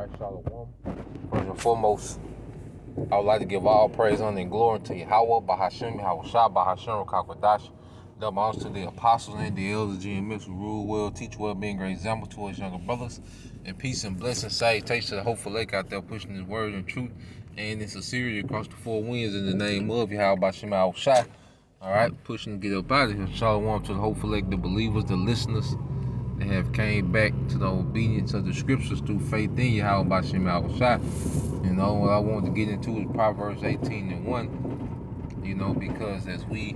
Alright, Shalom. First and foremost, I would like to give all praise, honor, and glory to Yahweh, Bahashem, Yahushua, Bahashem, Rakakwadash. Double honors to the apostles and the elders, GMS, who rule well, teach well, being great example to us younger brothers. And peace and blessing, salutation to the hopeful lake out there pushing his word and truth and in sincerity across the four winds in the name of Yahweh, Bahashem, Yahushua. Alright, pushing to get up out of here. Shalom to the hopeful lake, the believers, the listeners that have came back to the obedience of the scriptures through faith in Yahweh Bashem Yahushua. You know, what I wanted to get into is Proverbs 18:1, you know, because as we,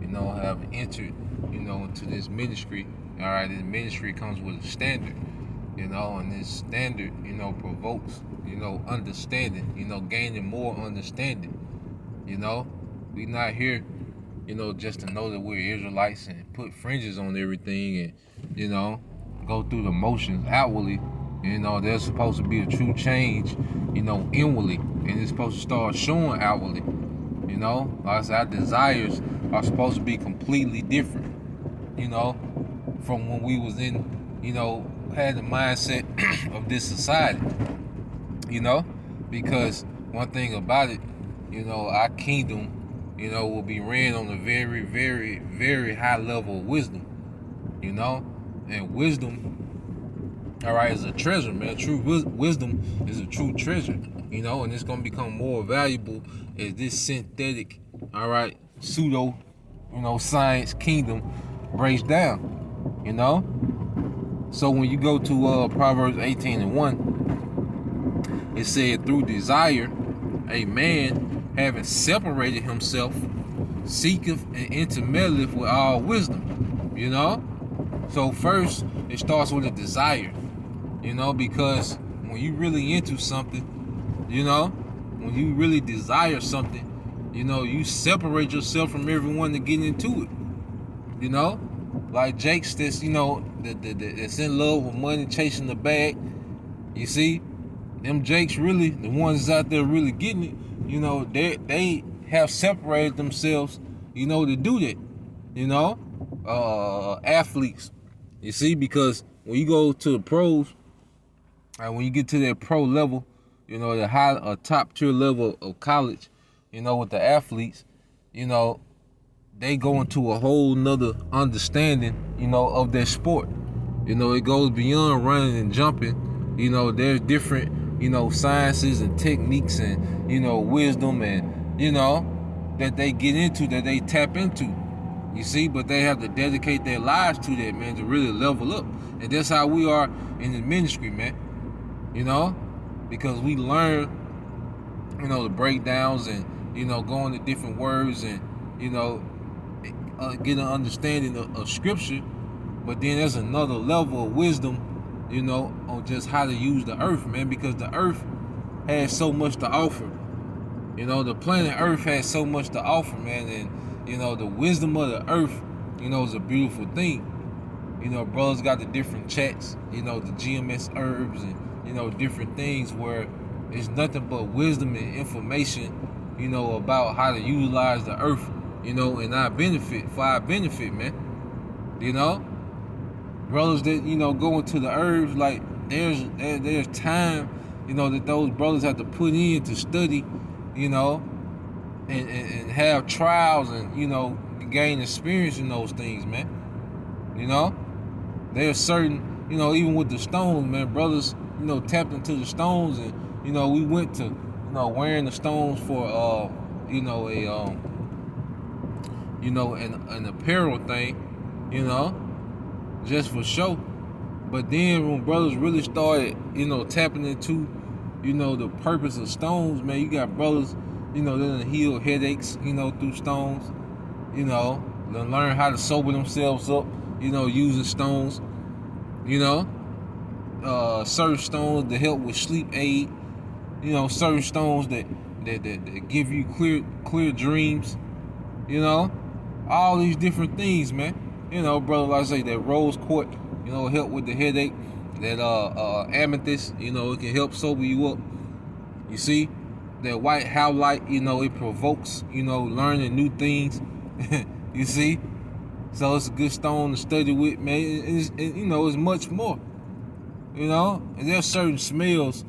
you know, have entered, you know, into this ministry, all right, this ministry comes with a standard, you know, and this standard, you know, provokes, you know, understanding, you know, gaining more understanding, you know. We not here, you know, just to know that we're Israelites and put fringes on everything and, you know, go through the motions outwardly. You know, there's supposed to be a true change, you know, inwardly, and it's supposed to start showing outwardly. You know, like I said, our desires are supposed to be completely different, you know, from when we was in, you know, had the mindset of this society, you know, because one thing about it, you know, our kingdom, you know, will be ran on a very, very, very high level of wisdom, you know, and wisdom, all right, is a treasure, man. True wisdom is a true treasure, you know, and it's going to become more valuable as this synthetic, all right, pseudo, you know, science kingdom breaks down, you know. So when you go to Proverbs 18:1, it said, through desire, a man having separated himself, seeketh and intermeddleth with all wisdom, you know? So first, it starts with a desire, you know, because when you really into something, you know, when you really desire something, you know, you separate yourself from everyone to get into it, you know? Like Jake's that's, you know, that's in love with money, chasing the bag, you see? Them Jakes really, the ones out there really getting it, you know, they have separated themselves, you know, to do that, you know, athletes, you see, because when you go to the pros, and when you get to that pro level, you know, the high, top tier level of college, you know, with the athletes, you know, they go into a whole nother understanding, you know, of their sport. You know, it goes beyond running and jumping. You know, there's different, you know, sciences and techniques and, you know, wisdom and, you know, that they get into, that they tap into. You see, but they have to dedicate their lives to that, man, to really level up. And that's how we are in the ministry, man. You know, because we learn, you know, the breakdowns and, you know, going to different words and, you know, get an understanding of scripture. But then there's another level of wisdom, you know, on just how to use the earth, man, because the earth has so much to offer. You know, the planet Earth has so much to offer, man, and, you know, the wisdom of the earth, you know, is a beautiful thing. You know, brothers got the different chats, you know, the GMS herbs and, you know, different things where it's nothing but wisdom and information, you know, about how to utilize the earth, you know, and our benefit, for our benefit, man. You know? Brothers that, you know, go into the herbs, like there's time, you know, that those brothers have to put in to study, you know, and have trials and, you know, gain experience in those things, man. You know, there's certain, you know, even with the stones, man, brothers, you know, tapped into the stones, and, you know, we went to, you know, wearing the stones for you know, a you know, an apparel thing, you know, just for show. But then when brothers really started, you know, tapping into, you know, the purpose of stones, man, you got brothers, you know, that heal headaches, you know, through stones, you know, they learn how to sober themselves up, you know, using stones, you know, certain stones to help with sleep aid, you know, certain stones that give you clear dreams, you know, all these different things, man. You know, brother, like I say, that rose quartz, you know, help with the headache. That amethyst, you know, it can help sober you up. You see, that white howlite, you know, it provokes, you know, learning new things. You see, so it's a good stone to study with, man. You know, it's much more. You know, and there's certain smells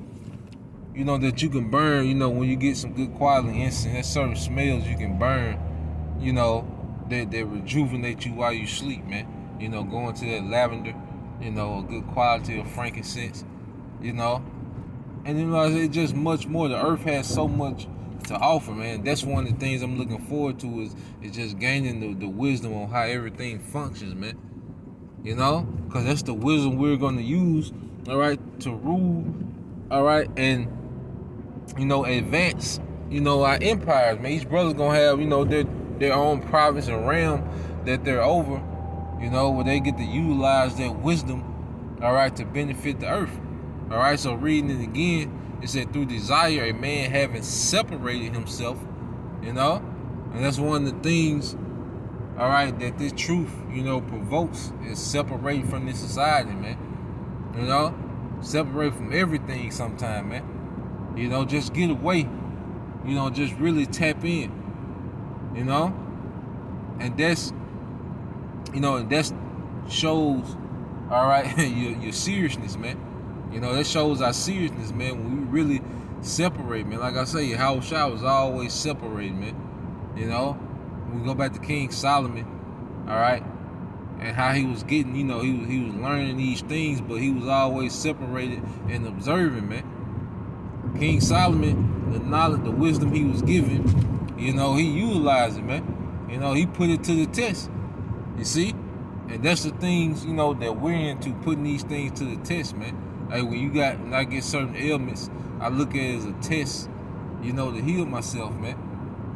that you can burn, when you get some good quality incense. There's certain smells you can burn, that rejuvenate you while you sleep, man. Going to that lavender, a good quality of frankincense, you know. And it's just much more. The earth has so much to offer, man. That's one of the things I'm looking forward to is just gaining the wisdom on how everything functions, man. Because that's the wisdom we're going to use, all right, to rule, all right, and, advance, our empires, man. Each brother's going to have, their own province and realm that they're over, where they get to utilize their wisdom, all right, to benefit the earth. All right, so reading it again, it said, through desire, a man having separated himself, and that's one of the things, all right, that this truth, provokes, is separate from this society, man. Separate from everything sometime, man. Just get away, just really tap in, and that's, and that shows, all right, your seriousness, man. That shows our seriousness, man, when we really separate, man. Like I say, Yahweh Shai was always separated, man. When we go back to King Solomon, all right, and how he was getting, he was learning these things, but he was always separated and observing, man. King Solomon, the knowledge, the wisdom he was given, he utilized it, man. He put it to the test. You see? And that's the things, that we're into, putting these things to the test, man. Like when I get certain ailments, I look at it as a test, to heal myself, man.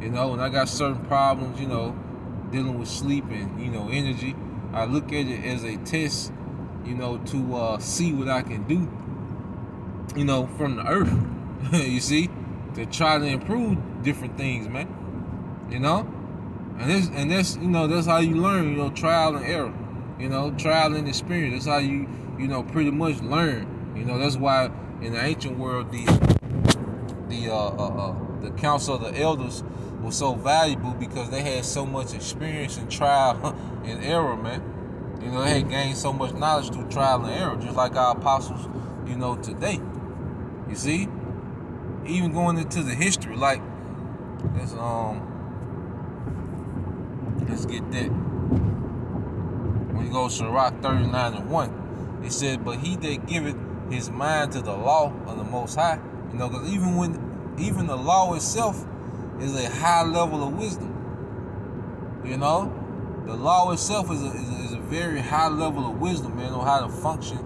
When I got certain problems, dealing with sleep and, energy, I look at it as a test, to see what I can do, from the earth, you see, to try to improve different things, man. And that's how you learn, trial and error, trial and experience. That's how you, pretty much learn. That's why in the ancient world the council of the elders was so valuable, because they had so much experience in trial and error, man. They had gained so much knowledge through trial and error, just like our apostles, today. You see? Even going into the history, like let's get that. When you go to Sirach 39:1, it said, but he that giveth his mind to the law of the Most High, because even the law itself is a high level of wisdom. The law itself is a very high level of wisdom, man, on how to function,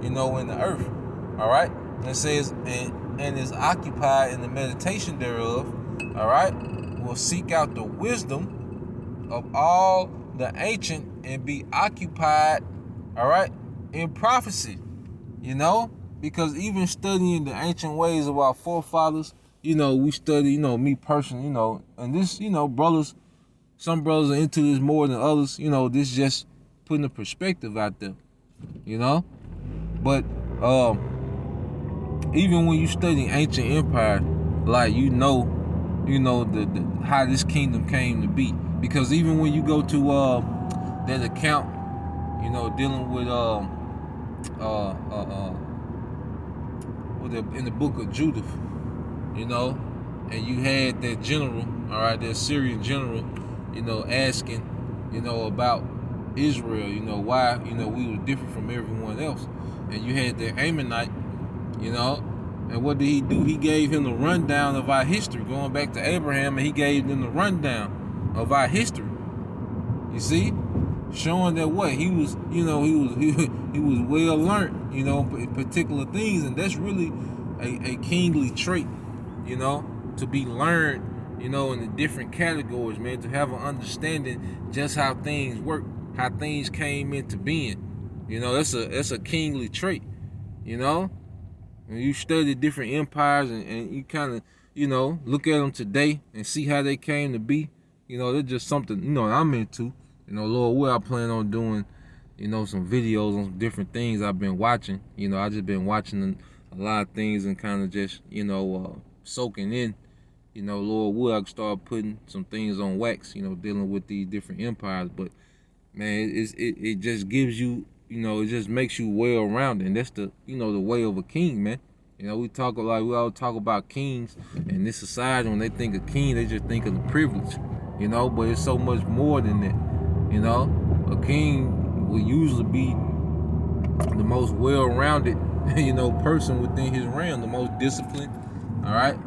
in the earth. All right, and it says, and is occupied in the meditation thereof. All right, will seek out the wisdom of all the ancient and be occupied, all right, in prophecy. Because even studying the ancient ways of our forefathers, we study, me personally, and this, brothers, some brothers are into this more than others, this just putting a perspective out there, but even when you study ancient empire, like, the how this kingdom came to be, because even when you go to that account, dealing with in the book of Judith, and you had that general, all right, that Syrian general, asking, about Israel, why, we were different from everyone else. And you had the Ammonite, and what did he do? He gave him the rundown of our history, going back to Abraham, and he gave them the rundown of our history. You see? Showing that what he was, he was well learned, in particular things, and that's really a kingly trait, to be learned, in the different categories, man, to have an understanding just how things work, how things came into being. That's a kingly trait, When you study different empires and you kind of, look at them today and see how they came to be, they're just something, I'm into. Lord, what I plan on doing, some videos on some different things I've been watching. I just been watching a lot of things and kind of just, soaking in. Lord, will I start putting some things on wax, dealing with these different empires. But, man, it just gives you, it just makes you well-rounded. And that's the, the way of a king, man. You know, we all talk about kings in this society. When they think of king, they just think of the privilege. You know, but it's so much more than that. You know, a king will usually be the most well-rounded, you know, person within his realm, the most disciplined. All right,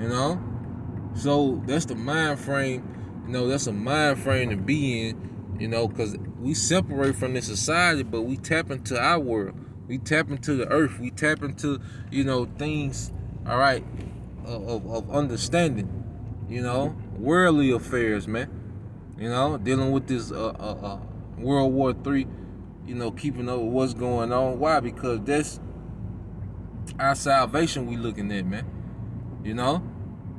you know. So that's the mind frame. You know, that's a mind frame to be in. You know, because we separate from this society, but we tap into our world. We tap into the earth. We tap into, you know, things. All right, of understanding. You know, worldly affairs, man. You know, dealing with this World War III. You know, keeping up with what's going on. Why? Because that's our salvation we looking at, man. You know,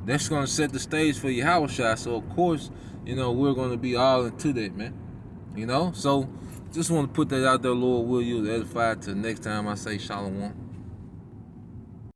that's gonna set the stage for your house shot. So of course, you know, we're gonna be all into that, man. You know, so just want to put that out there, Lord. Will you edify till next time I say shalom.